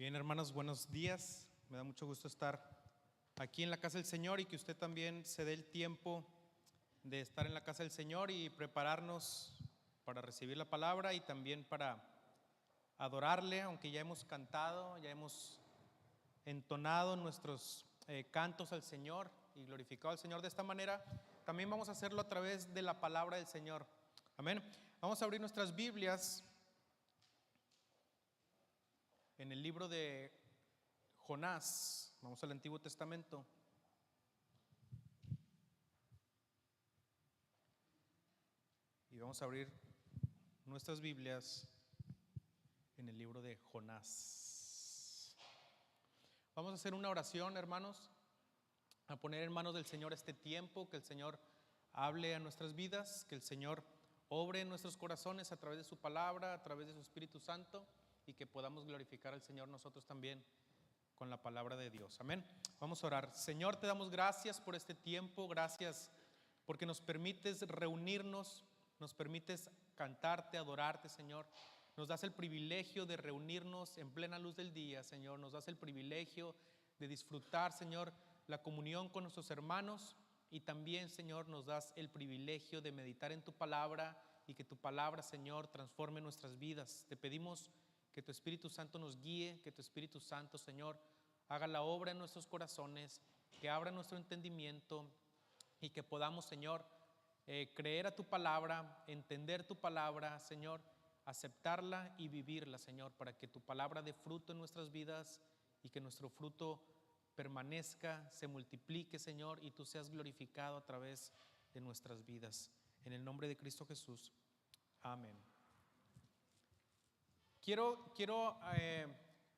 Bien, hermanos, buenos días. Me da mucho gusto estar aquí en la casa del Señor y que usted también se dé el tiempo de estar en la casa del Señor y prepararnos para recibir la palabra y también para adorarle, aunque ya hemos cantado, ya hemos entonado nuestros cantos al Señor y glorificado al Señor de esta manera. También vamos a hacerlo a través de la palabra del Señor. Amén. Vamos a abrir nuestras Biblias en el libro de Jonás. Vamos al Antiguo Testamento. Y vamos a abrir nuestras Biblias en el libro de Jonás. Vamos a hacer una oración, hermanos, a poner en manos del Señor este tiempo, que el Señor hable a nuestras vidas, que el Señor obre en nuestros corazones a través de su palabra, a través de su Espíritu Santo, y que podamos glorificar al Señor nosotros también con la palabra de Dios. Amén. Vamos a orar. Señor, te damos gracias por este tiempo, gracias porque nos permites reunirnos, nos permites cantarte, adorarte, Señor. Nos das el privilegio de reunirnos en plena luz del día, Señor. Nos das el privilegio de disfrutar, Señor, la comunión con nuestros hermanos, y también, Señor, nos das el privilegio de meditar en tu palabra y que tu palabra, Señor, transforme nuestras vidas. Te pedimos que tu Espíritu Santo nos guíe, que tu Espíritu Santo, Señor, haga la obra en nuestros corazones, que abra nuestro entendimiento y que podamos, Señor, creer a tu palabra, entender tu palabra, Señor, aceptarla y vivirla, Señor, para que tu palabra dé fruto en nuestras vidas y que nuestro fruto permanezca, se multiplique, Señor, y tú seas glorificado a través de nuestras vidas. En el nombre de Cristo Jesús. Amén. Quiero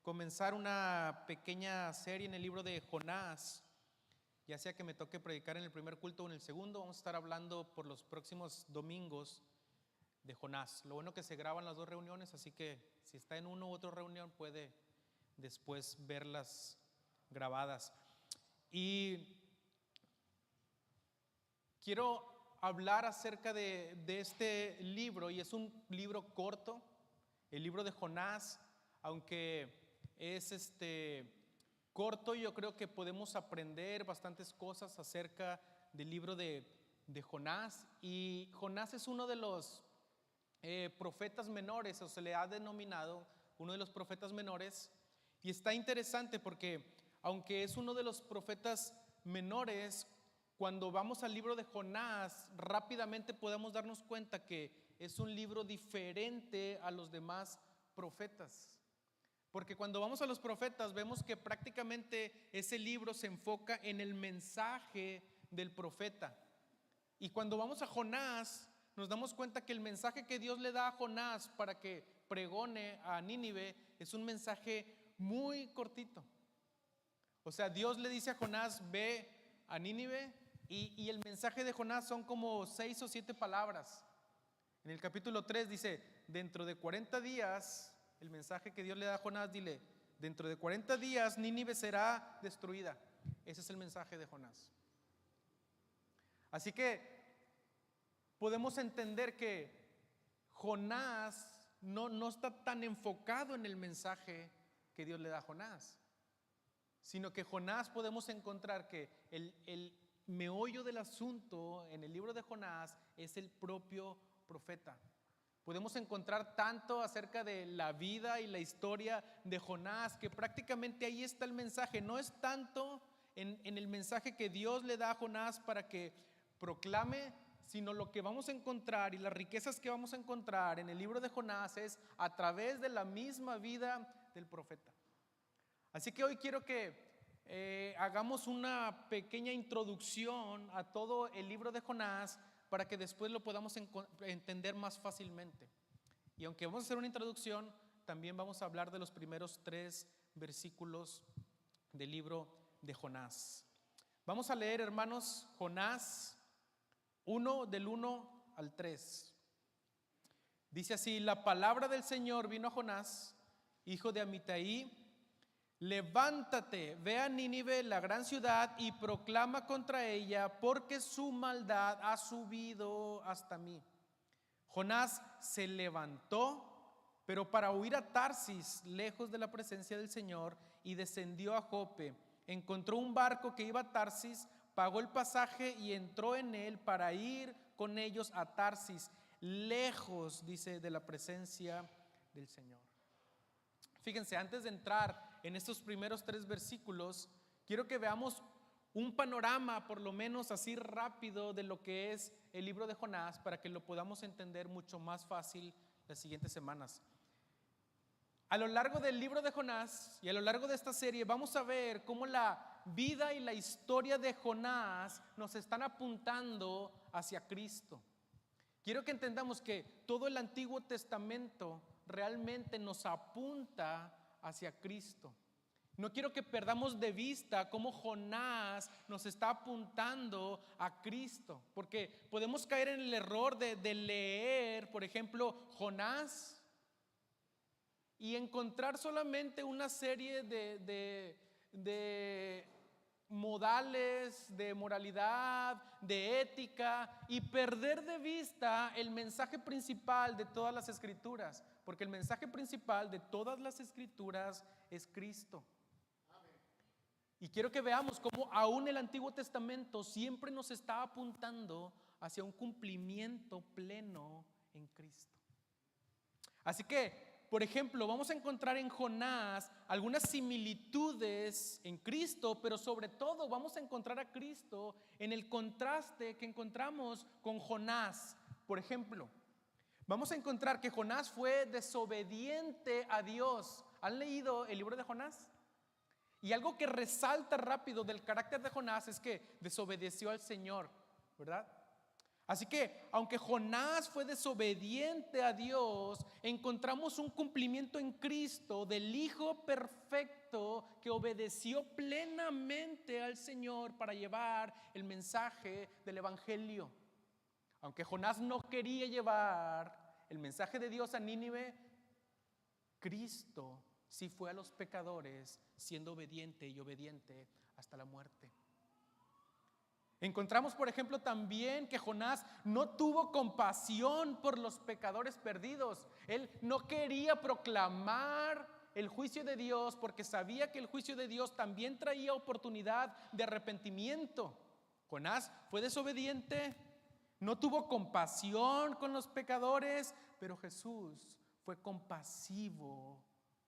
comenzar una pequeña serie en el libro de Jonás, ya sea que me toque predicar en el primer culto o en el segundo. Vamos a estar hablando por los próximos domingos de Jonás. Lo bueno que se graban las dos reuniones, así que si está en una u otra reunión puede después verlas grabadas. Y quiero hablar acerca de este libro, y es un libro corto. El libro de Jonás, aunque es corto, yo creo que podemos aprender bastantes cosas acerca del libro de Jonás. Y Jonás es uno de los profetas menores, o se le ha denominado uno de los profetas menores. Y está interesante porque aunque es uno de los profetas menores, cuando vamos al libro de Jonás, rápidamente podemos darnos cuenta que es un libro diferente a los demás profetas. Porque cuando vamos a los profetas vemos que prácticamente ese libro se enfoca en el mensaje del profeta. Y cuando vamos a Jonás, nos damos cuenta que el mensaje que Dios le da a Jonás para que pregone a Nínive es un mensaje muy cortito. O sea, Dios le dice a Jonás: ve a Nínive, y el mensaje de Jonás son como 6 o 7 palabras. En el capítulo 3 dice: dentro de 40 días, el mensaje que Dios le da a Jonás, dile: dentro de 40 días Nínive será destruida. Ese es el mensaje de Jonás. Así que podemos entender que Jonás no está tan enfocado en el mensaje que Dios le da a Jonás, sino que Jonás podemos encontrar que el meollo del asunto en el libro de Jonás es el propio profeta. Podemos encontrar tanto acerca de la vida y la historia de Jonás que prácticamente ahí está el mensaje. No es tanto en el mensaje que Dios le da a Jonás para que proclame, sino lo que vamos a encontrar y las riquezas que vamos a encontrar en el libro de Jonás es a través de la misma vida del profeta. Así que hoy quiero que hagamos una pequeña introducción a todo el libro de Jonás para que después lo podamos entender más fácilmente. Y aunque vamos a hacer una introducción, también vamos a hablar de los primeros 3 versículos del libro de Jonás. Vamos a leer, hermanos, Jonás 1 del 1 al 3. Dice así: la palabra del Señor vino a Jonás, hijo de Amitai: levántate, ve a Nínive, la gran ciudad, y proclama contra ella, porque su maldad ha subido hasta mí. Jonás se levantó pero para huir a Tarsis, lejos de la presencia del Señor, y descendió a Jope. Encontró un barco que iba a Tarsis, pagó el pasaje y entró en él para ir con ellos a Tarsis, lejos, dice, de la presencia del Señor. Fíjense, antes de entrar en estos primeros 3 versículos, quiero que veamos un panorama, por lo menos así rápido, de lo que es el libro de Jonás, para que lo podamos entender mucho más fácil las siguientes semanas. A lo largo del libro de Jonás y a lo largo de esta serie vamos a ver cómo la vida y la historia de Jonás nos están apuntando hacia Cristo. Quiero que entendamos que todo el Antiguo Testamento realmente nos apunta hacia Cristo. No quiero que perdamos de vista cómo Jonás nos está apuntando a Cristo, porque podemos caer en el error de leer, por ejemplo, Jonás y encontrar solamente una serie de modales, de moralidad, de ética, y perder de vista el mensaje principal de todas las Escrituras, porque el mensaje principal de todas las Escrituras es Cristo. Y quiero que veamos cómo aún el Antiguo Testamento siempre nos está apuntando hacia un cumplimiento pleno en Cristo. Así que, por ejemplo, vamos a encontrar en Jonás algunas similitudes en Cristo, pero sobre todo vamos a encontrar a Cristo en el contraste que encontramos con Jonás. Por ejemplo, vamos a encontrar que Jonás fue desobediente a Dios. ¿Han leído el libro de Jonás? Y algo que resalta rápido del carácter de Jonás es que desobedeció al Señor, ¿verdad? Así que, aunque Jonás fue desobediente a Dios, encontramos un cumplimiento en Cristo del Hijo perfecto que obedeció plenamente al Señor para llevar el mensaje del Evangelio. Aunque Jonás no quería llevar el mensaje de Dios a Nínive, Cristo sí fue a los pecadores siendo obediente y obediente hasta la muerte. Encontramos, por ejemplo, también que Jonás no tuvo compasión por los pecadores perdidos. Él no quería proclamar el juicio de Dios porque sabía que el juicio de Dios también traía oportunidad de arrepentimiento. Jonás fue desobediente, no tuvo compasión con los pecadores, pero Jesús fue compasivo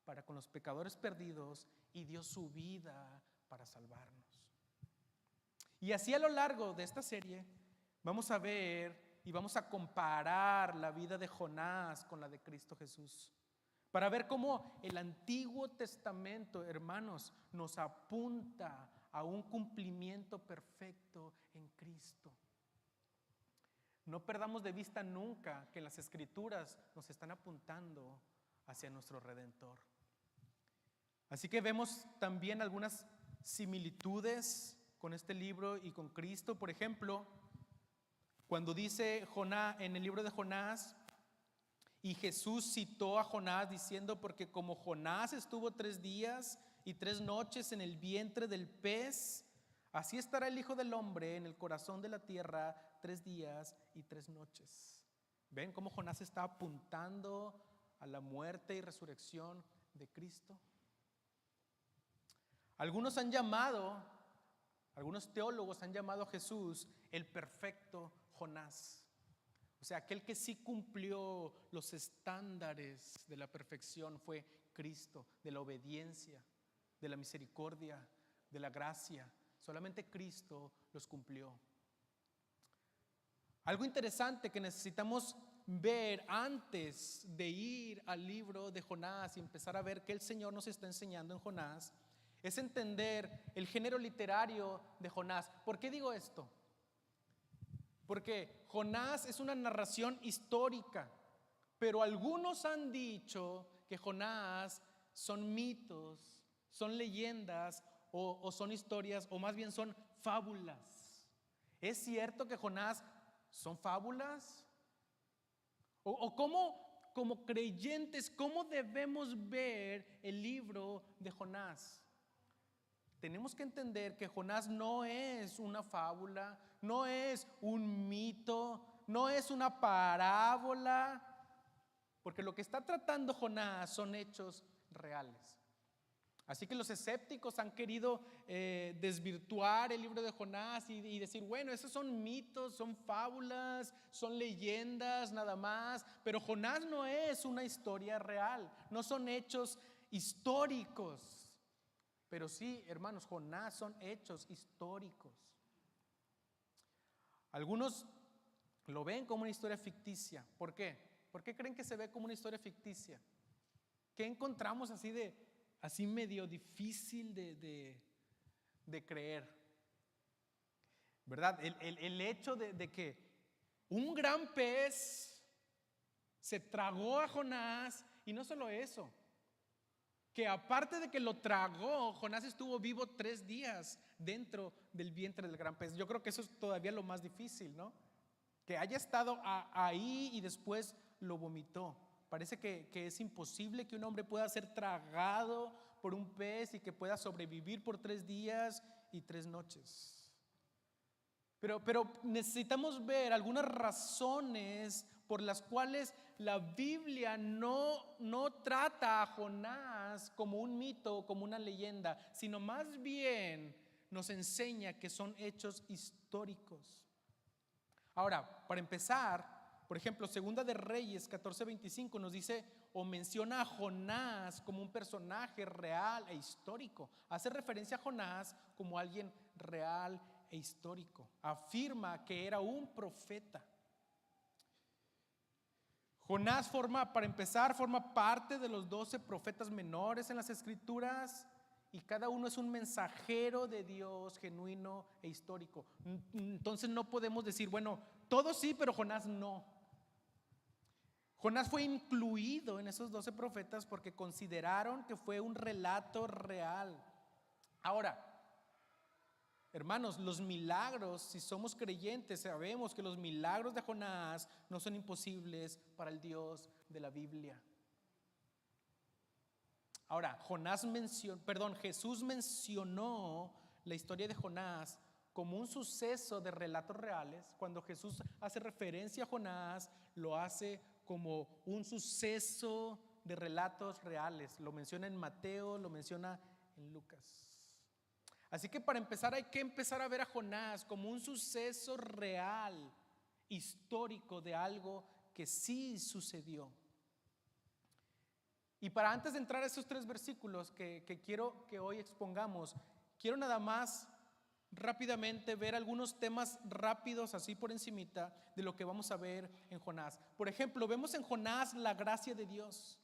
para con los pecadores perdidos y dio su vida para salvarnos. Y así a lo largo de esta serie vamos a ver y vamos a comparar la vida de Jonás con la de Cristo Jesús, para ver cómo el Antiguo Testamento, hermanos, nos apunta a un cumplimiento perfecto en Cristo. No perdamos de vista nunca que las Escrituras nos están apuntando hacia nuestro Redentor. Así que vemos también algunas similitudes con este libro y con Cristo. Por ejemplo, cuando dice Jonás en el libro de Jonás, y Jesús citó a Jonás diciendo: porque como Jonás estuvo 3 días y 3 noches en el vientre del pez, así estará el Hijo del Hombre en el corazón de la tierra 3 días y 3 noches. ¿Ven cómo Jonás está apuntando a la muerte y resurrección de Cristo? Algunos teólogos han llamado a Jesús el perfecto Jonás. O sea, aquel que sí cumplió los estándares de la perfección fue Cristo, de la obediencia, de la misericordia, de la gracia. Solamente Cristo los cumplió. Algo interesante que necesitamos ver antes de ir al libro de Jonás y empezar a ver qué el Señor nos está enseñando en Jonás es entender el género literario de Jonás. ¿Por qué digo esto? Porque Jonás es una narración histórica, pero algunos han dicho que Jonás son mitos, son leyendas o son historias, o más bien son fábulas. ¿Es cierto que Jonás son fábulas? ¿O cómo, como creyentes, cómo debemos ver el libro de Jonás? Tenemos que entender que Jonás no es una fábula, no es un mito, no es una parábola, porque lo que está tratando Jonás son hechos reales. Así que los escépticos han querido desvirtuar el libro de Jonás y decir, bueno, esos son mitos, son fábulas, son leyendas nada más, pero Jonás no es una historia real, no son hechos históricos. Pero sí, hermanos, Jonás son hechos históricos. Algunos lo ven como una historia ficticia. ¿Por qué? ¿Por qué creen que se ve como una historia ficticia? ¿Qué encontramos así medio difícil de creer? ¿Verdad? El hecho de que un gran pez se tragó a Jonás, y no solo eso, que aparte de que lo tragó, Jonás estuvo vivo 3 días dentro del vientre del gran pez. Yo creo que eso es todavía lo más difícil, ¿no? Que haya estado ahí y después lo vomitó. Parece que es imposible que un hombre pueda ser tragado por un pez y que pueda sobrevivir por 3 días y 3 noches. Pero necesitamos ver algunas razones por las cuales la Biblia no trata a Jonás como un mito o como una leyenda, sino más bien nos enseña que son hechos históricos. Ahora, para empezar, por ejemplo, Segunda de Reyes 14:25 nos dice o menciona a Jonás como un personaje real e histórico. Hace referencia a Jonás como alguien real e histórico. Afirma que era un profeta. Jonás para empezar, forma parte de los 12 profetas menores en las Escrituras. Y cada uno es un mensajero de Dios genuino e histórico. Entonces no podemos decir, bueno, todos sí, pero Jonás no. Jonás fue incluido en esos 12 profetas porque consideraron que fue un relato real. Ahora, hermanos, los milagros, si somos creyentes, sabemos que los milagros de Jonás no son imposibles para el Dios de la Biblia. Ahora, Jesús mencionó la historia de Jonás como un suceso de relatos reales. Cuando Jesús hace referencia a Jonás, lo hace como un suceso de relatos reales. Lo menciona en Mateo, lo menciona en Lucas. Así que para empezar hay que empezar a ver a Jonás como un suceso real, histórico de algo que sí sucedió. Y para antes de entrar a esos 3 versículos que quiero que hoy expongamos, quiero nada más rápidamente ver algunos temas rápidos así por encimita de lo que vamos a ver en Jonás. Por ejemplo, vemos en Jonás la gracia de Dios.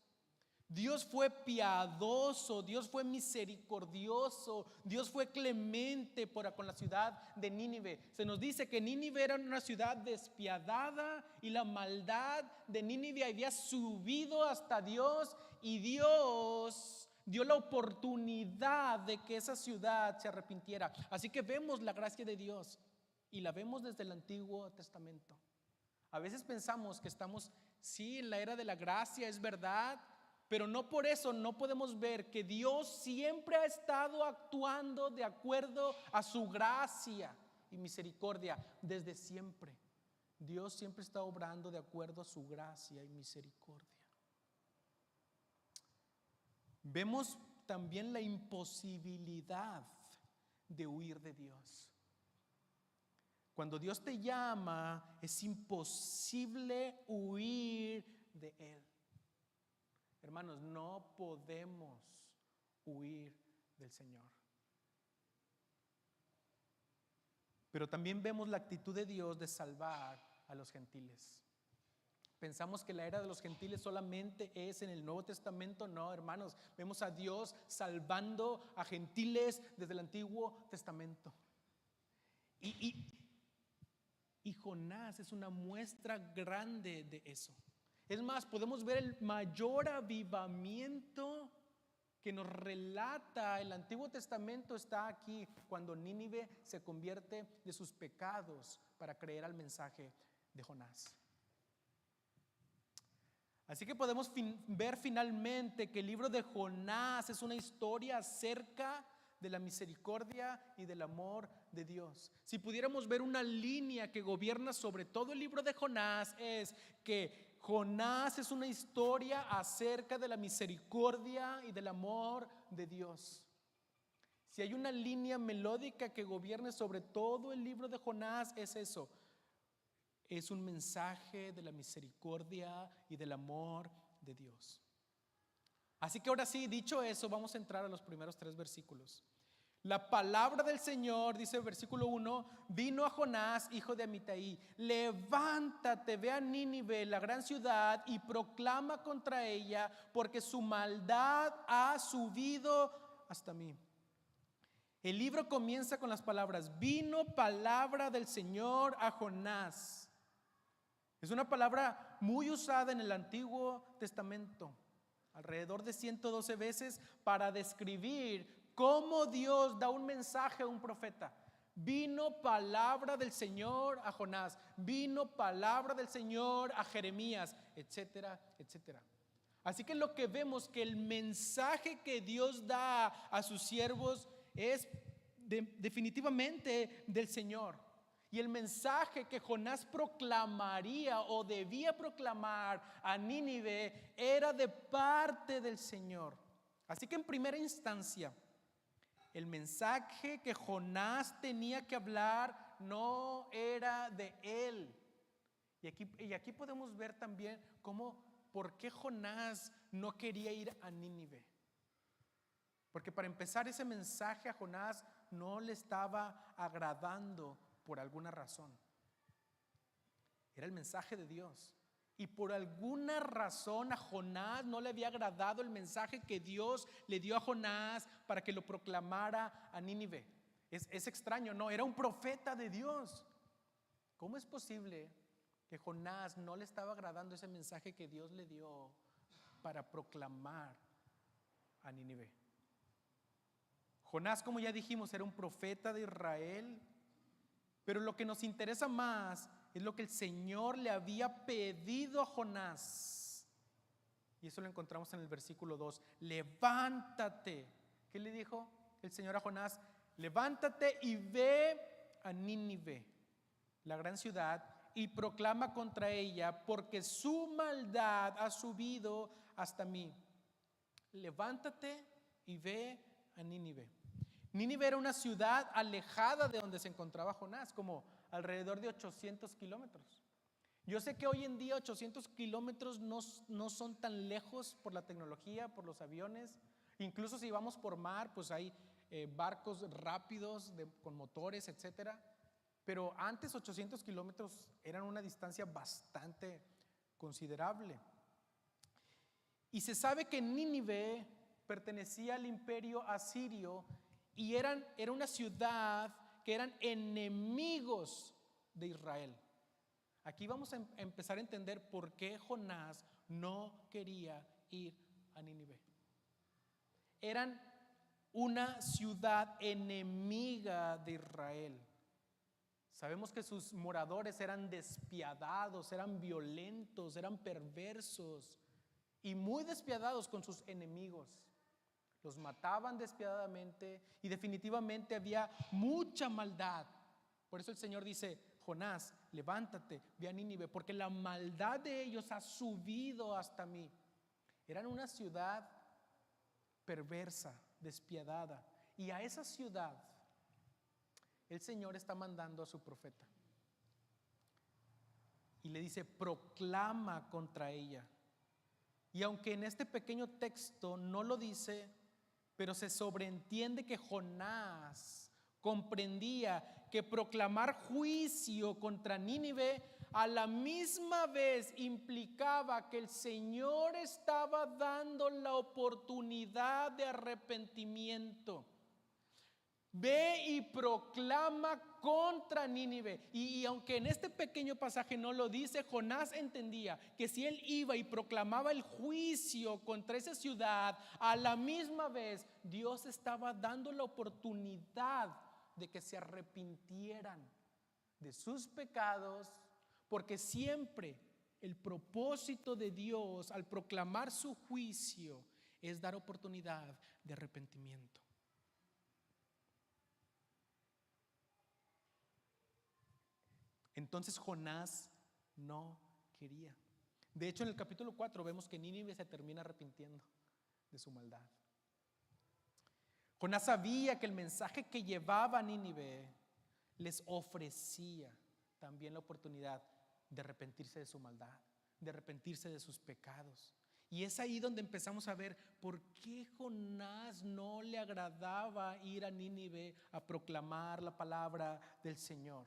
Dios fue piadoso, Dios fue misericordioso, Dios fue clemente con la ciudad de Nínive. Se nos dice que Nínive era una ciudad despiadada y la maldad de Nínive había subido hasta Dios y Dios dio la oportunidad de que esa ciudad se arrepintiera. Así que vemos la gracia de Dios y la vemos desde el Antiguo Testamento. A veces pensamos que estamos, sí, en la era de la gracia, es verdad, pero no por eso no podemos ver que Dios siempre ha estado actuando de acuerdo a su gracia y misericordia desde siempre. Dios siempre está obrando de acuerdo a su gracia y misericordia. Vemos también la imposibilidad de huir de Dios. Cuando Dios te llama, es imposible huir de Él. Hermanos, no podemos huir del Señor. Pero también vemos la actitud de Dios de salvar a los gentiles. Pensamos que la era de los gentiles solamente es en el Nuevo Testamento. No, hermanos, vemos a Dios salvando a gentiles desde el Antiguo Testamento. Y Jonás es una muestra grande de eso. Es más, podemos ver el mayor avivamiento que nos relata el Antiguo Testamento está aquí, cuando Nínive se convierte de sus pecados para creer al mensaje de Jonás. Así que podemos ver finalmente que el libro de Jonás es una historia acerca de la misericordia y del amor de Dios. Si pudiéramos ver una línea que gobierna sobre todo el libro de Jonás, es que Jonás es una historia acerca de la misericordia y del amor de Dios. Si hay una línea melódica que gobierne sobre todo el libro de Jonás, es eso. Es un mensaje de la misericordia y del amor de Dios. Así que ahora sí, dicho eso, vamos a entrar a los primeros 3 versículos. La palabra del Señor, dice el versículo 1, vino a Jonás, hijo de Amitai: levántate, ve a Nínive, la gran ciudad, y proclama contra ella, porque su maldad ha subido hasta mí. El libro comienza con las palabras: vino palabra del Señor a Jonás. Es una palabra muy usada en el Antiguo Testamento, alrededor de 112 veces, para describir cómo Dios da un mensaje a un profeta. Vino palabra del Señor a Jonás, vino palabra del Señor a Jeremías, etcétera, etcétera. Así que lo que vemos, que el mensaje que Dios da a sus siervos es definitivamente del Señor. Y el mensaje que Jonás proclamaría o debía proclamar a Nínive era de parte del Señor. Así que en primera instancia, el mensaje que Jonás tenía que hablar no era de él. Y aquí podemos ver también por qué Jonás no quería ir a Nínive. Porque para empezar, ese mensaje a Jonás no le estaba agradando por alguna razón. Era el mensaje de Dios. Y por alguna razón a Jonás no le había agradado el mensaje que Dios le dio a Jonás para que lo proclamara a Nínive. Es extraño, ¿no? Era un profeta de Dios. ¿Cómo es posible que Jonás no le estaba agradando ese mensaje que Dios le dio para proclamar a Nínive? Jonás, como ya dijimos, era un profeta de Israel, pero lo que nos interesa más es lo que el Señor le había pedido a Jonás. Y eso lo encontramos en el versículo 2. Levántate. ¿Qué le dijo el Señor a Jonás? Levántate y ve a Nínive, la gran ciudad, y proclama contra ella, porque su maldad ha subido hasta mí. Levántate y ve a Nínive. Nínive era una ciudad alejada de donde se encontraba Jonás, como alrededor de 800 kilómetros. Yo sé que hoy en día 800 kilómetros no son tan lejos por la tecnología, por los aviones. Incluso si vamos por mar, pues hay barcos rápidos con motores, etcétera. Pero antes 800 kilómetros eran una distancia bastante considerable. Y se sabe que Nínive pertenecía al imperio asirio y era una ciudad que eran enemigos de Israel. Aquí vamos a empezar a entender por qué Jonás no quería ir a Nínive. Eran una ciudad enemiga de Israel. Sabemos que sus moradores eran despiadados, eran violentos, eran perversos y muy despiadados con sus enemigos. Los mataban despiadadamente y definitivamente había mucha maldad. Por eso el Señor dice: Jonás, levántate, ve a Nínive, porque la maldad de ellos ha subido hasta mí. Eran una ciudad perversa, despiadada, y a esa ciudad el Señor está mandando a su profeta y le dice: proclama contra ella. Y aunque en este pequeño texto no lo dice, pero se sobreentiende que Jonás comprendía que proclamar juicio contra Nínive a la misma vez implicaba que el Señor estaba dando la oportunidad de arrepentimiento. Ve y proclama contra Nínive. Y aunque en este pequeño pasaje no lo dice, Jonás entendía que si él iba y proclamaba el juicio contra esa ciudad, a la misma vez Dios estaba dando la oportunidad de que se arrepintieran de sus pecados, porque siempre el propósito de Dios al proclamar su juicio es dar oportunidad de arrepentimiento. Entonces Jonás no quería. De hecho, en el capítulo 4 vemos que Nínive se termina arrepintiendo de su maldad. Jonás sabía que el mensaje que llevaba a Nínive les ofrecía también la oportunidad de arrepentirse de su maldad, de arrepentirse de sus pecados. Y es ahí donde empezamos a ver por qué Jonás no le agradaba ir a Nínive a proclamar la palabra del Señor.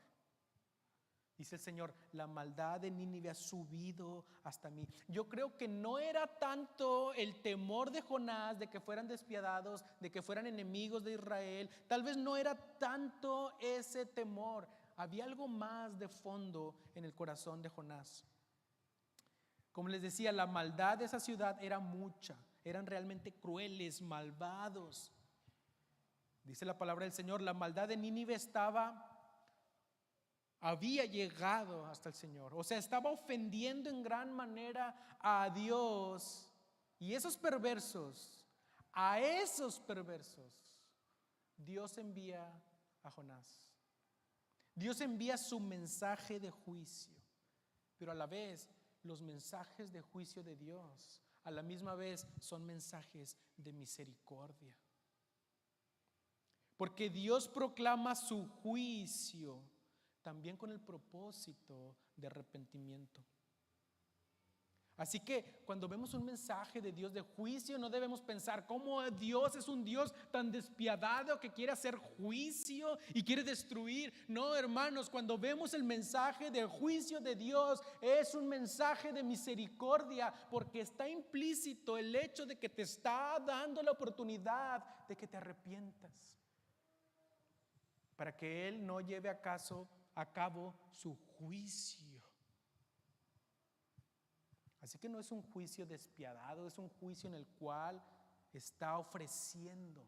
Dice el Señor, la maldad de Nínive ha subido hasta mí. Yo creo que no era tanto el temor de Jonás de que fueran despiadados, de que fueran enemigos de Israel. Tal vez no era tanto ese temor. Había algo más de fondo en el corazón de Jonás. Como les decía, la maldad de esa ciudad era mucha. Eran realmente crueles, malvados. Dice la palabra del Señor, la maldad de Nínive había llegado hasta el Señor. O sea, estaba ofendiendo en gran manera a Dios. Y a esos perversos, Dios envía a Jonás. Dios envía su mensaje de juicio. Pero a la vez, los mensajes de juicio de Dios, a la misma vez, son mensajes de misericordia. Porque Dios proclama su juicio también con el propósito de arrepentimiento. Así que cuando vemos un mensaje de Dios de juicio, no debemos pensar cómo Dios es un Dios tan despiadado que quiere hacer juicio y quiere destruir. No, hermanos, cuando vemos el mensaje de juicio de Dios, es un mensaje de misericordia, porque está implícito el hecho de que te está dando la oportunidad de que te arrepientas, para que Él no lleve a cabo su juicio. Así que no es un juicio despiadado, es un juicio en el cual está ofreciendo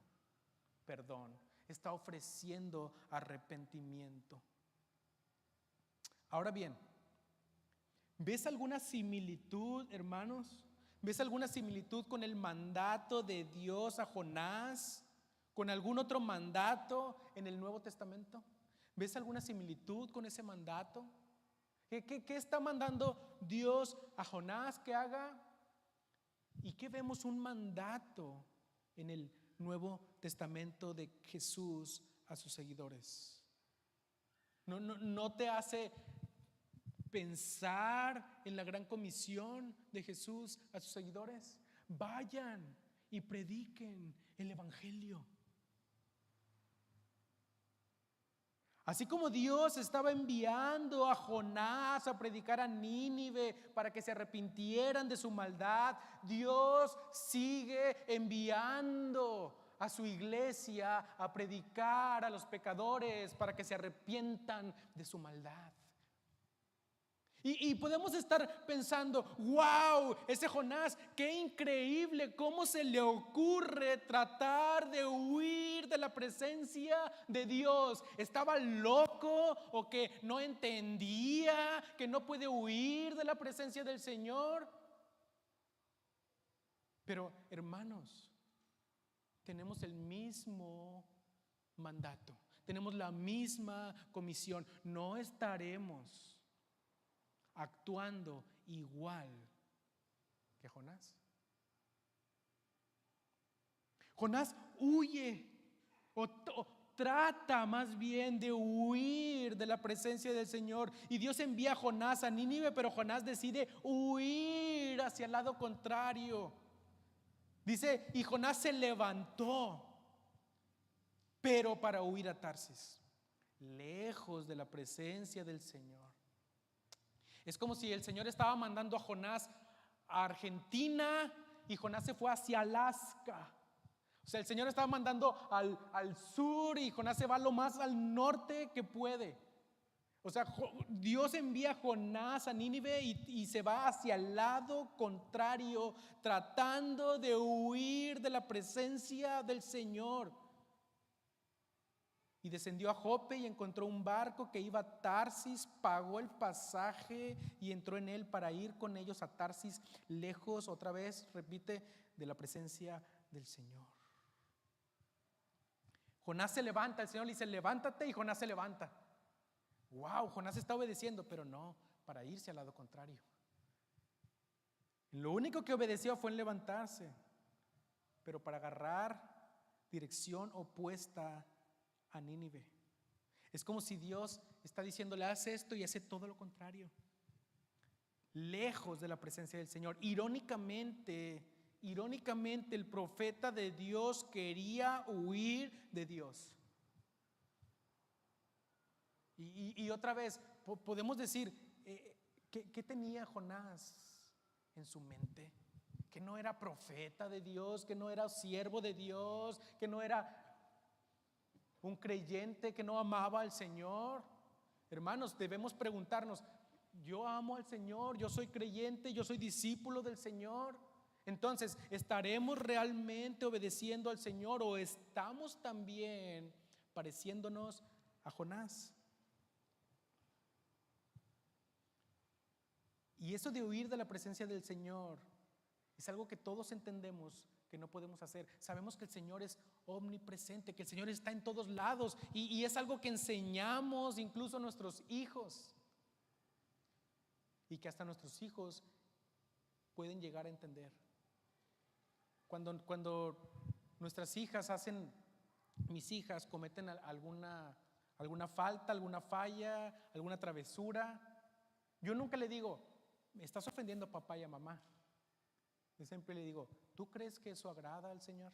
perdón, está ofreciendo arrepentimiento. Ahora bien, ¿ves alguna similitud, hermanos? ¿Ves alguna similitud con el mandato de Dios a Jonás? ¿Con algún otro mandato en el Nuevo Testamento? ¿Ves alguna similitud con ese mandato? ¿Qué está mandando Dios a Jonás que haga? ¿Y qué vemos un mandato en el Nuevo Testamento de Jesús a sus seguidores? ¿No te hace pensar en la gran comisión de Jesús a sus seguidores? Vayan y prediquen el evangelio. Así como Dios estaba enviando a Jonás a predicar a Nínive para que se arrepintieran de su maldad, Dios sigue enviando a su iglesia a predicar a los pecadores para que se arrepientan de su maldad. Y podemos estar pensando, wow, ese Jonás, qué increíble, cómo se le ocurre tratar de huir de la presencia de Dios. ¿Estaba loco o que no entendía que no puede huir de la presencia del Señor? Pero hermanos, tenemos el mismo mandato, tenemos la misma comisión. No estaremos actuando igual que Jonás. Jonás huye o trata más bien de huir de la presencia del Señor, y Dios envía a Jonás a Nínive, pero Jonás decide huir hacia el lado contrario. Dice, y Jonás se levantó, pero para huir a Tarsis, lejos de la presencia del Señor. Es como si el Señor estaba mandando a Jonás a Argentina y Jonás se fue hacia Alaska. O sea, el Señor estaba mandando al sur y Jonás se va lo más al norte que puede. O sea, Dios envía a Jonás a Nínive y se va hacia el lado contrario, tratando de huir de la presencia del Señor. Y descendió a Jope y encontró un barco que iba a Tarsis, pagó el pasaje y entró en él para ir con ellos a Tarsis, lejos, otra vez, repite, de la presencia del Señor. Jonás se levanta, el Señor le dice, levántate, y Jonás se levanta. Wow, Jonás está obedeciendo, pero no, para irse al lado contrario. Lo único que obedeció fue en levantarse, pero para agarrar dirección opuesta a Nínive. Es como si Dios está diciéndole, haz esto, y hace todo lo contrario. Lejos de la presencia del Señor. Irónicamente, el profeta de Dios quería huir de Dios. Y otra vez, podemos decir, ¿qué tenía Jonás en su mente? Que no era profeta de Dios, que no era siervo de Dios, que no era un creyente, que no amaba al Señor. Hermanos, debemos preguntarnos, yo amo al Señor, yo soy creyente, yo soy discípulo del Señor. Entonces, ¿estaremos realmente obedeciendo al Señor o estamos también pareciéndonos a Jonás? Y eso de huir de la presencia del Señor es algo que todos entendemos que no podemos hacer. Sabemos que el Señor es omnipresente, que el Señor está en todos lados, y es algo que enseñamos incluso a nuestros hijos, y que hasta nuestros hijos pueden llegar a entender. Cuando nuestras hijas mis hijas cometen alguna falta, alguna falla, alguna travesura, yo nunca le digo, estás ofendiendo a papá y a mamá. Yo siempre le digo, ¿tú crees que eso agrada al Señor?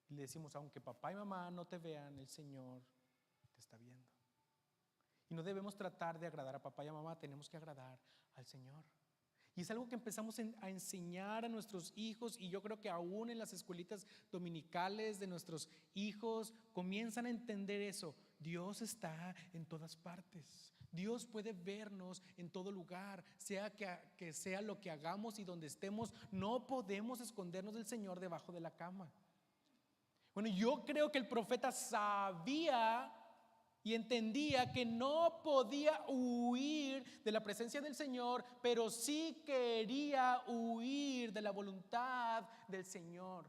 Y le decimos, aunque papá y mamá no te vean, el Señor te está viendo. Y no debemos tratar de agradar a papá y a mamá, tenemos que agradar al Señor. Y es algo que empezamos a enseñar a nuestros hijos, y yo creo que aún en las escuelitas dominicales de nuestros hijos comienzan a entender eso. Dios está en todas partes. Dios puede vernos en todo lugar, sea que sea lo que hagamos y donde estemos. No podemos escondernos del Señor debajo de la cama. Bueno, yo creo que el profeta sabía y entendía que no podía huir de la presencia del Señor, pero sí quería huir de la voluntad del Señor.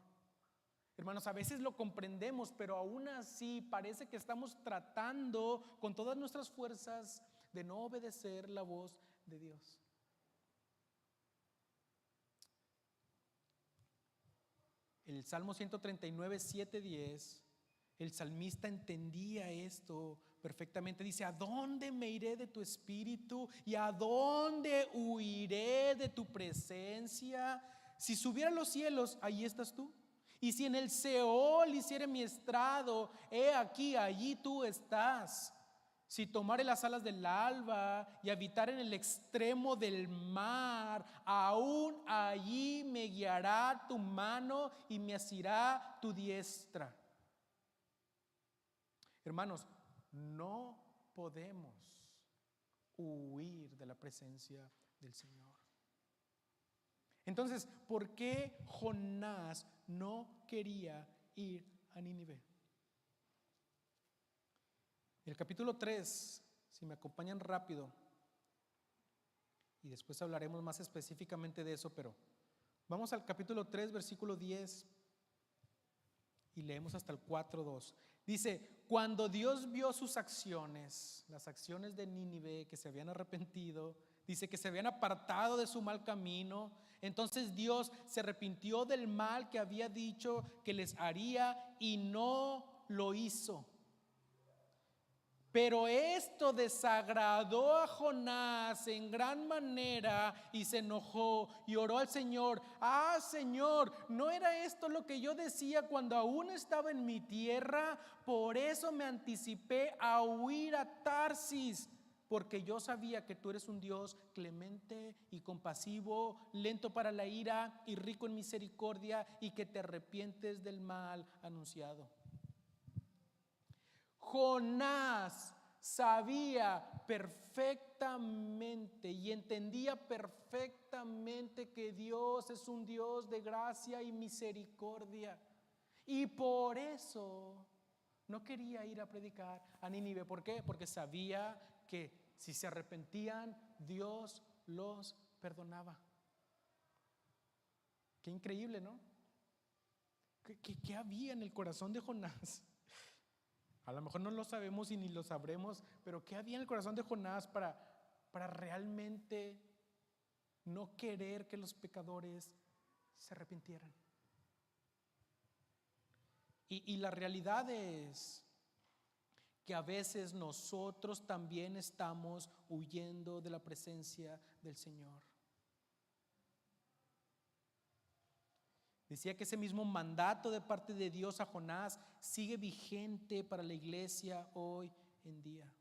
Hermanos, a veces lo comprendemos, pero aún así parece que estamos tratando con todas nuestras fuerzas de no obedecer la voz de Dios. El Salmo 139, 7, 10, el salmista entendía esto perfectamente. Dice, ¿a dónde me iré de tu espíritu? ¿Y a dónde huiré de tu presencia? Si subiera a los cielos, allí estás tú. Y si en el Seol hiciere mi estrado, he aquí, allí tú estás. Si tomare las alas del alba y habitar en el extremo del mar, aún allí me guiará tu mano y me asirá tu diestra. Hermanos, no podemos huir de la presencia del Señor. Entonces, ¿por qué Jonás no quería ir a Nínive? El capítulo 3, si me acompañan rápido, y después hablaremos más específicamente de eso, pero vamos al capítulo 3, versículo 10, y leemos hasta el 4:2. Dice, cuando Dios vio sus acciones, las acciones de Nínive, que se habían arrepentido, dice que se habían apartado de su mal camino, entonces Dios se arrepintió del mal que había dicho que les haría y no lo hizo. Pero esto desagradó a Jonás en gran manera y se enojó y oró al Señor. Señor, ¿no era esto lo que yo decía cuando aún estaba en mi tierra? Por eso me anticipé a huir a Tarsis, porque yo sabía que tú eres un Dios clemente y compasivo, lento para la ira y rico en misericordia, y que te arrepientes del mal anunciado. Jonás sabía perfectamente y entendía perfectamente que Dios es un Dios de gracia y misericordia, y por eso no quería ir a predicar a Nínive. ¿Por qué? Porque sabía que si se arrepentían, Dios los perdonaba. Qué increíble, ¿no? ¿Qué había en el corazón de Jonás? A lo mejor no lo sabemos y ni lo sabremos, pero ¿qué había en el corazón de Jonás para realmente no querer que los pecadores se arrepintieran. Y la realidad es que a veces nosotros también estamos huyendo de la presencia del Señor. Decía que ese mismo mandato de parte de Dios a Jonás sigue vigente para la iglesia hoy en día.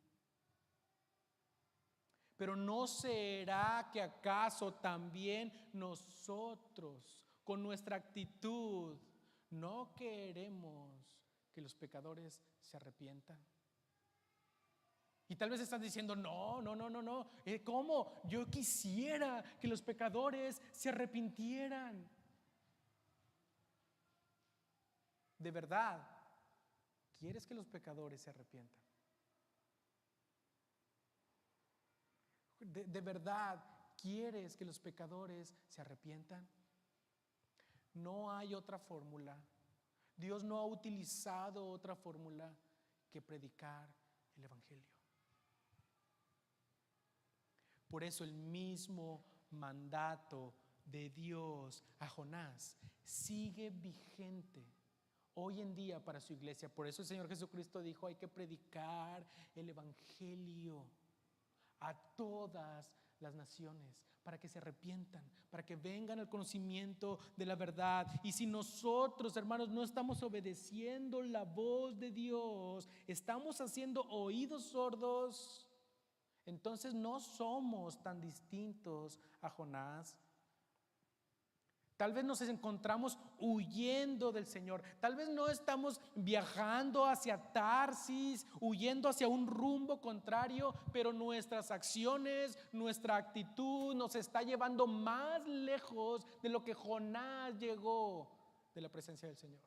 Pero ¿no será que acaso también nosotros, con nuestra actitud, no queremos que los pecadores se arrepientan? Y tal vez estás diciendo, no, ¿cómo? Yo quisiera que los pecadores se arrepintieran. ¿De verdad quieres que los pecadores se arrepientan? ¿De verdad quieres que los pecadores se arrepientan? No hay otra fórmula. Dios no ha utilizado otra fórmula que predicar el Evangelio. Por eso el mismo mandato de Dios a Jonás sigue vigente hoy en día para su iglesia. Por eso el Señor Jesucristo dijo: hay que predicar el Evangelio a todas las naciones, para que se arrepientan, para que vengan al conocimiento de la verdad. Y si nosotros, hermanos, no estamos obedeciendo la voz de Dios, estamos haciendo oídos sordos, entonces no somos tan distintos a Jonás. Tal vez nos encontramos huyendo del Señor. Tal vez no estamos viajando hacia Tarsis, huyendo hacia un rumbo contrario, pero nuestras acciones, nuestra actitud nos está llevando más lejos de lo que Jonás llegó de la presencia del Señor.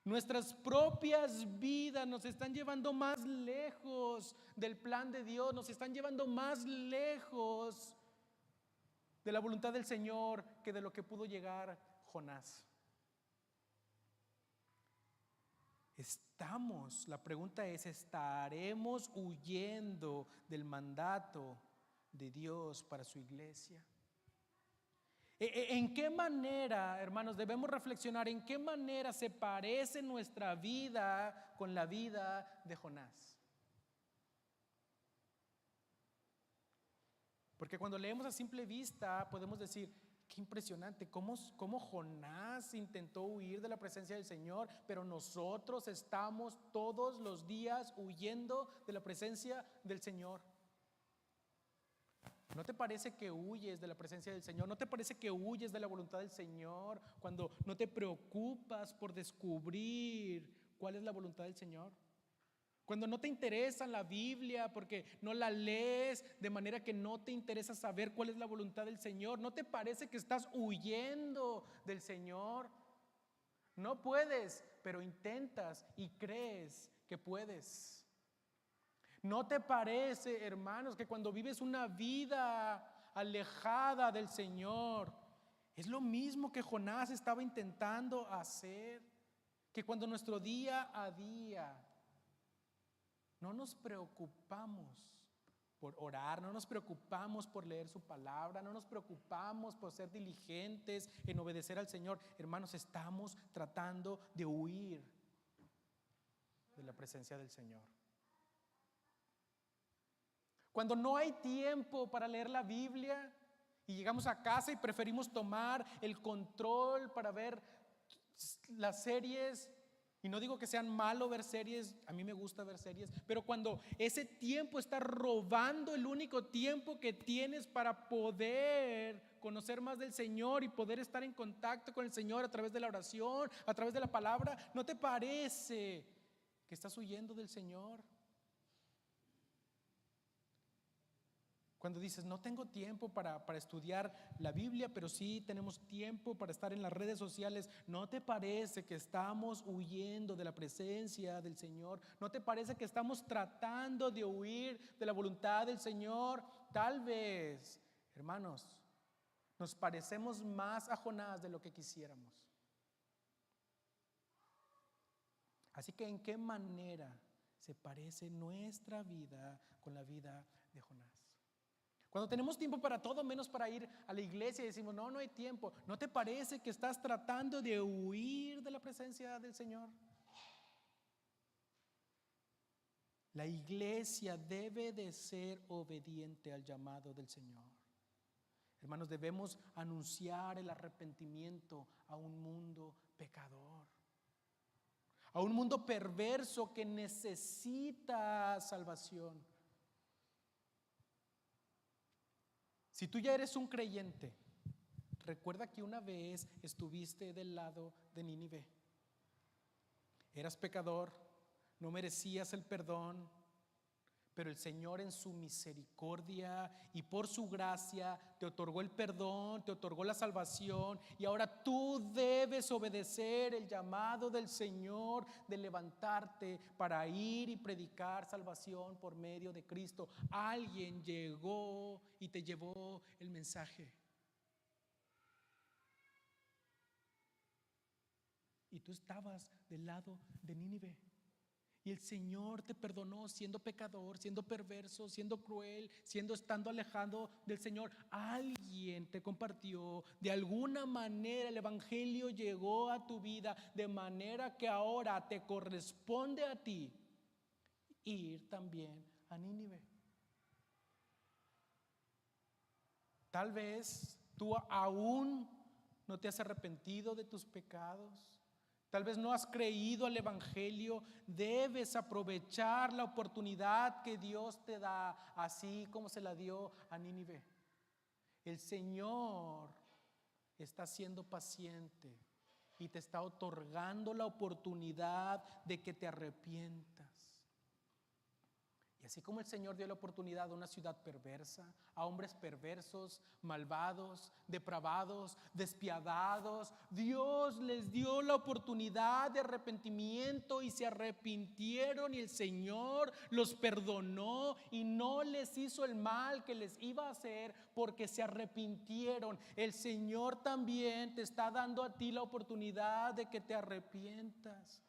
Nuestras propias vidas nos están llevando más lejos del plan de Dios, nos están llevando más lejos de la voluntad del Señor que de lo que pudo llegar Jonás. La pregunta es, ¿estaremos huyendo del mandato de Dios para su iglesia? ¿En qué manera, hermanos, debemos reflexionar en qué manera se parece nuestra vida con la vida de Jonás? Porque cuando leemos a simple vista podemos decir, qué impresionante, cómo Jonás intentó huir de la presencia del Señor, pero nosotros estamos todos los días huyendo de la presencia del Señor. ¿No te parece que huyes de la presencia del Señor? ¿No te parece que huyes de la voluntad del Señor cuando no te preocupas por descubrir cuál es la voluntad del Señor? Cuando no te interesa la Biblia porque no la lees, de manera que no te interesa saber cuál es la voluntad del Señor. ¿No te parece que estás huyendo del Señor? No puedes, pero intentas y crees que puedes. ¿No te parece, hermanos, que cuando vives una vida alejada del Señor, es lo mismo que Jonás estaba intentando hacer? Que cuando nuestro día a día no nos preocupamos por orar, no nos preocupamos por leer su palabra, no nos preocupamos por ser diligentes en obedecer al Señor, hermanos, estamos tratando de huir de la presencia del Señor. Cuando no hay tiempo para leer la Biblia y llegamos a casa y preferimos tomar el control para ver las series. Y no digo que sean malo ver series, a mí me gusta ver series, pero cuando ese tiempo está robando el único tiempo que tienes para poder conocer más del Señor y poder estar en contacto con el Señor a través de la oración, a través de la palabra, ¿no te parece que estás huyendo del Señor? Cuando dices, no tengo tiempo para estudiar la Biblia, pero sí tenemos tiempo para estar en las redes sociales, ¿no te parece que estamos huyendo de la presencia del Señor? ¿No te parece que estamos tratando de huir de la voluntad del Señor? Tal vez, hermanos, nos parecemos más a Jonás de lo que quisiéramos. Así que, ¿en qué manera se parece nuestra vida con la vida de Jonás? Cuando tenemos tiempo para todo menos para ir a la iglesia y decimos, no, no hay tiempo. ¿No te parece que estás tratando de huir de la presencia del Señor? La iglesia debe de ser obediente al llamado del Señor. Hermanos, debemos anunciar el arrepentimiento a un mundo pecador, a un mundo perverso que necesita salvación. Si tú ya eres un creyente, recuerda que una vez estuviste del lado de Nínive. Eras pecador, no merecías el perdón, pero el Señor en su misericordia y por su gracia te otorgó el perdón, te otorgó la salvación, y ahora tú debes obedecer el llamado del Señor de levantarte para ir y predicar salvación por medio de Cristo. Alguien llegó y te llevó el mensaje. Y tú estabas del lado de Nínive. Y el Señor te perdonó siendo pecador, siendo perverso, siendo cruel, estando alejado del Señor. Alguien te compartió, de alguna manera el evangelio llegó a tu vida, de manera que ahora te corresponde a ti ir también a Nínive. Tal vez tú aún no te has arrepentido de tus pecados. Tal vez no has creído al evangelio. Debes aprovechar la oportunidad que Dios te da, así como se la dio a Nínive. El Señor está siendo paciente y te está otorgando la oportunidad de que te arrepientas. Y así como el Señor dio la oportunidad a una ciudad perversa, a hombres perversos, malvados, depravados, despiadados, Dios les dio la oportunidad de arrepentimiento y se arrepintieron, y el Señor los perdonó y no les hizo el mal que les iba a hacer porque se arrepintieron. El Señor también te está dando a ti la oportunidad de que te arrepientas.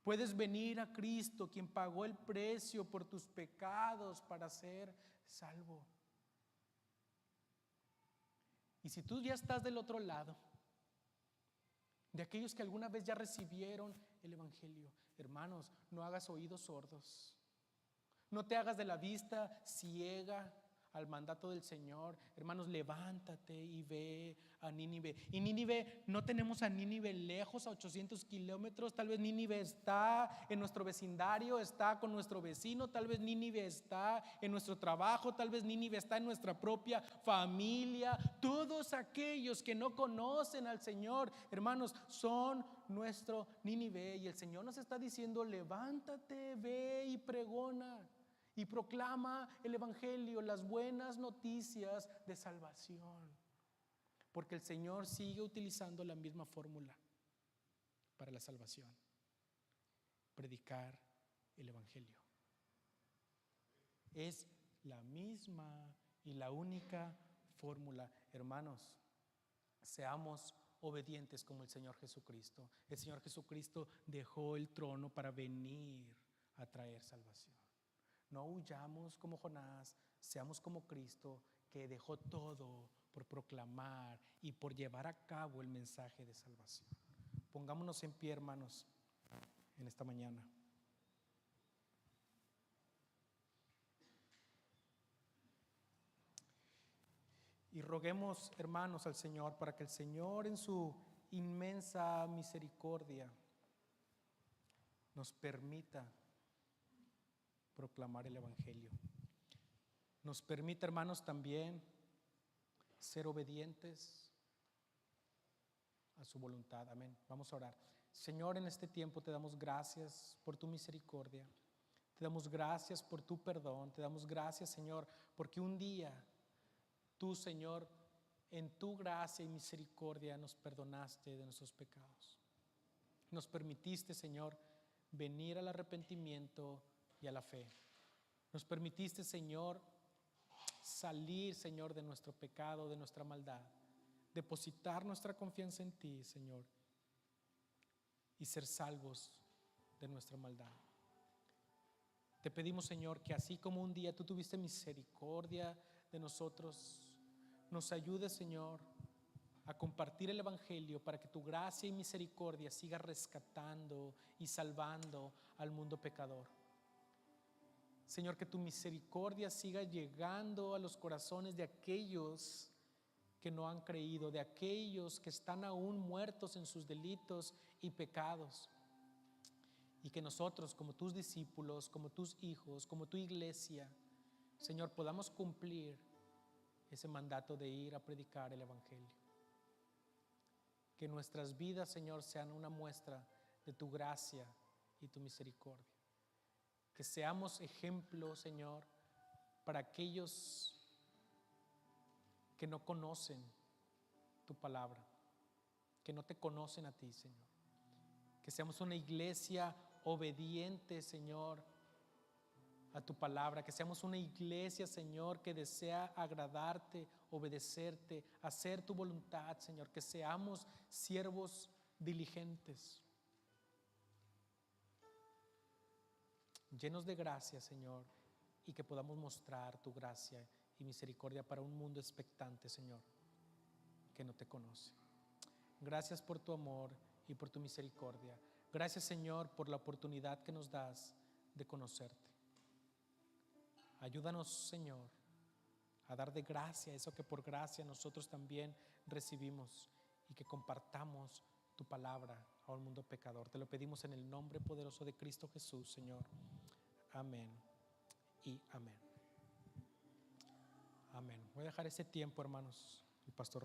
Puedes venir a Cristo, quien pagó el precio por tus pecados para ser salvo. Y si tú ya estás del otro lado, de aquellos que alguna vez ya recibieron el evangelio, hermanos, no hagas oídos sordos. No te hagas de la vista ciega al mandato del Señor. Hermanos, levántate y ve a Nínive. Y Nínive, no tenemos a Nínive lejos, a 800 kilómetros. Tal vez Nínive está en nuestro vecindario, está con nuestro vecino. Tal vez Nínive está en nuestro trabajo. Tal vez Nínive está en nuestra propia familia. Todos aquellos que no conocen al Señor, hermanos, son nuestro Nínive. Y el Señor nos está diciendo, levántate, ve y pregona y proclama el evangelio, las buenas noticias de salvación. Porque el Señor sigue utilizando la misma fórmula para la salvación: predicar el evangelio. Es la misma y la única fórmula. Hermanos, seamos obedientes como el Señor Jesucristo. El Señor Jesucristo dejó el trono para venir a traer salvación. No huyamos como Jonás, seamos como Cristo, que dejó todo por proclamar y por llevar a cabo el mensaje de salvación. Pongámonos en pie, hermanos, en esta mañana. Y roguemos, hermanos, al Señor para que el Señor en su inmensa misericordia nos permita proclamar el evangelio. Nos permite, hermanos, también ser obedientes a su voluntad. Amén. Vamos a orar. Señor, en este tiempo te damos gracias por tu misericordia. Te damos gracias por tu perdón. Te damos gracias, Señor, porque un día tú, Señor, en tu gracia y misericordia nos perdonaste de nuestros pecados. Nos permitiste, Señor, venir al arrepentimiento y a la fe. Nos permitiste, Señor, salir, Señor, de nuestro pecado, de nuestra maldad, depositar nuestra confianza en ti, Señor, y ser salvos de nuestra maldad. Te pedimos, Señor, que así como un día tú tuviste misericordia de nosotros, nos ayudes, Señor, a compartir el Evangelio para que tu gracia y misericordia siga rescatando y salvando al mundo pecador. Señor, que tu misericordia siga llegando a los corazones de aquellos que no han creído, de aquellos que están aún muertos en sus delitos y pecados. Y que nosotros, como tus discípulos, como tus hijos, como tu iglesia, Señor, podamos cumplir ese mandato de ir a predicar el Evangelio. Que nuestras vidas, Señor, sean una muestra de tu gracia y tu misericordia. Que seamos ejemplo, Señor, para aquellos que no conocen tu palabra, que no te conocen a ti, Señor. Que seamos una iglesia obediente, Señor, a tu palabra. Que seamos una iglesia, Señor, que desea agradarte, obedecerte, hacer tu voluntad, Señor. Que seamos siervos diligentes, llenos de gracia, Señor, y que podamos mostrar tu gracia y misericordia para un mundo expectante, Señor, que no te conoce. Gracias por tu amor y por tu misericordia. Gracias, Señor, por la oportunidad que nos das de conocerte. Ayúdanos, Señor, a dar de gracia eso que por gracia nosotros también recibimos, y que compartamos tu palabra a un mundo pecador. Te lo pedimos en el nombre poderoso de Cristo Jesús, Señor. Amén y amén. Amén. Voy a dejar ese tiempo, hermanos. El pastor Raúl.